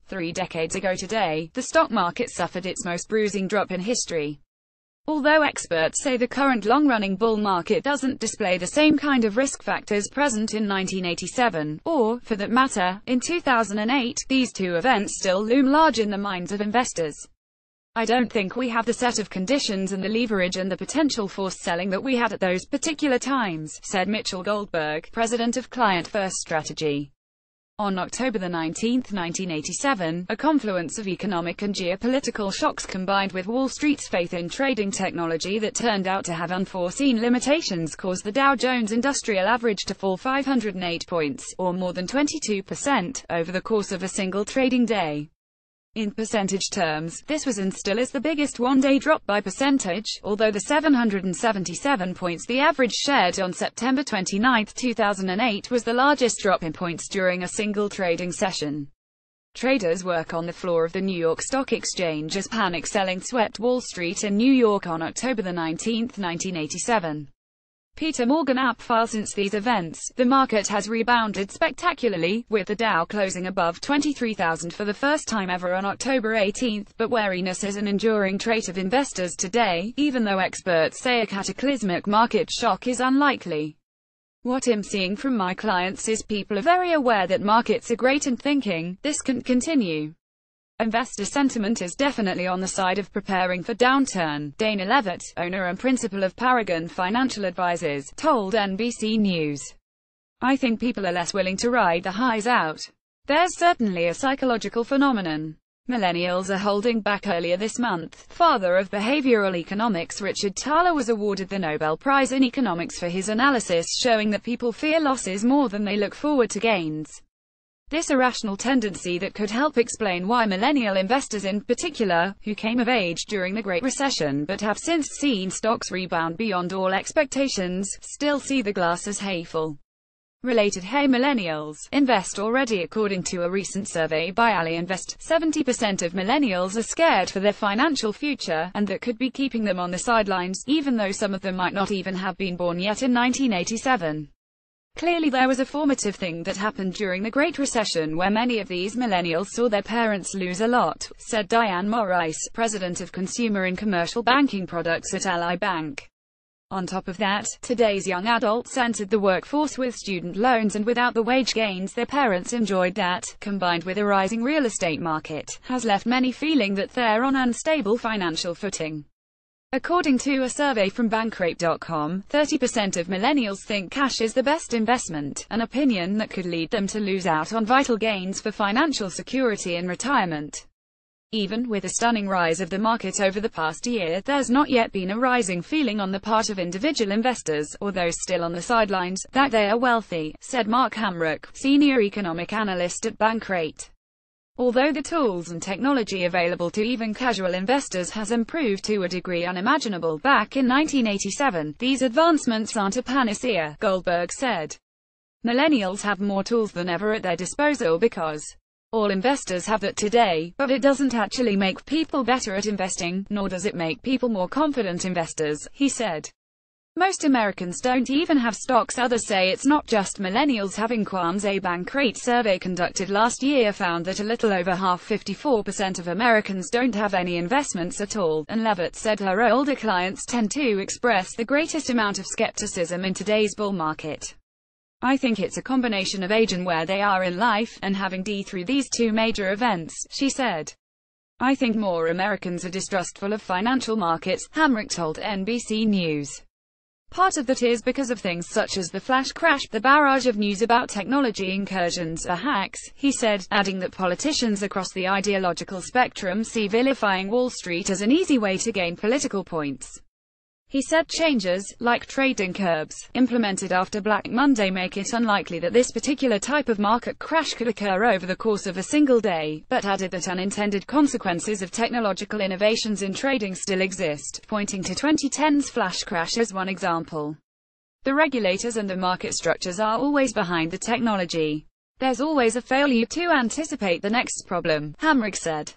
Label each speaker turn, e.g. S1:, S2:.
S1: 3 decades ago today, the stock market suffered its most bruising drop in history. Although experts say the current long-running bull market doesn't display the same kind of risk factors present in 1987, or, for that matter, in 2008, these two events still loom large in the minds of investors. I don't think we have the set of conditions and the leverage and the potential forced selling that we had at those particular times, said Mitchell Goldberg, president of Client First Strategy. On October 19, 1987, a confluence of economic and geopolitical shocks combined with Wall Street's faith in trading technology that turned out to have unforeseen limitations caused the Dow Jones Industrial Average to fall 508 points, or more than 22%, over the course of a single trading day. In percentage terms, this was and still is the biggest one-day drop by percentage, although the 777 points the average shared on September 29, 2008 was the largest drop in points during a single trading session. Traders work on the floor of the New York Stock Exchange as panic selling swept Wall Street in New York on October 19, 1987. Peter Morgan file since these events, the market has rebounded spectacularly, with the Dow closing above 23,000 for the first time ever on October 18, but wariness is an enduring trait of investors today, even though experts say a cataclysmic market shock is unlikely. What I'm seeing from my clients is people are very aware that markets are great and thinking, this can continue. Investor sentiment is definitely on the side of preparing for downturn, Dana Levitt, owner and principal of Paragon Financial Advisors, told NBC News. I think people are less willing to ride the highs out. There's certainly a psychological phenomenon. Millennials are holding back. Earlier this month, father of behavioral economics Richard Thaler was awarded the Nobel Prize in Economics for his analysis showing that people fear losses more than they look forward to gains. This irrational tendency that could help explain why millennial investors in particular, who came of age during the Great Recession but have since seen stocks rebound beyond all expectations, still see the glass as half full. Related. Hey millennials, invest already. According to a recent survey by Ali Invest, 70% of millennials are scared for their financial future, and that could be keeping them on the sidelines, even though some of them might not even have been born yet in 1987. Clearly there was a formative thing that happened during the Great Recession where many of these millennials saw their parents lose a lot, said Diane Morris, president of Consumer and Commercial Banking Products at Ally Bank. On top of that, today's young adults entered the workforce with student loans and without the wage gains their parents enjoyed. That, combined with a rising real estate market, has left many feeling that they're on unstable financial footing. According to a survey from Bankrate.com, 30% of millennials think cash is the best investment, an opinion that could lead them to lose out on vital gains for financial security in retirement. Even with a stunning rise of the market over the past year, there's not yet been a rising feeling on the part of individual investors, or those still on the sidelines, that they are wealthy, said Mark Hamrick, senior economic analyst at Bankrate. Although the tools and technology available to even casual investors has improved to a degree unimaginable back in 1987, these advancements aren't a panacea, Goldberg said. Millennials have more tools than ever at their disposal because all investors have that today, but it doesn't actually make people better at investing, nor does it make people more confident investors, he said. Most Americans don't even have stocks. Others say it's not just millennials having qualms. A Bankrate survey conducted last year found that a little over half, 54% of Americans don't have any investments at all, and Levitt said her older clients tend to express the greatest amount of skepticism in today's bull market. I think it's a combination of age and where they are in life, and having been through these two major events, she said. I think more Americans are distrustful of financial markets, Hamrick told NBC News. Part of that is because of things such as the flash crash, the barrage of news about technology incursions or hacks, he said, adding that politicians across the ideological spectrum see vilifying Wall Street as an easy way to gain political points. He said changes, like trading curbs, implemented after Black Monday make it unlikely that this particular type of market crash could occur over the course of a single day, but added that unintended consequences of technological innovations in trading still exist, pointing to 2010's flash crash as one example. The regulators and the market structures are always behind the technology. There's always a failure to anticipate the next problem, Hamrick said.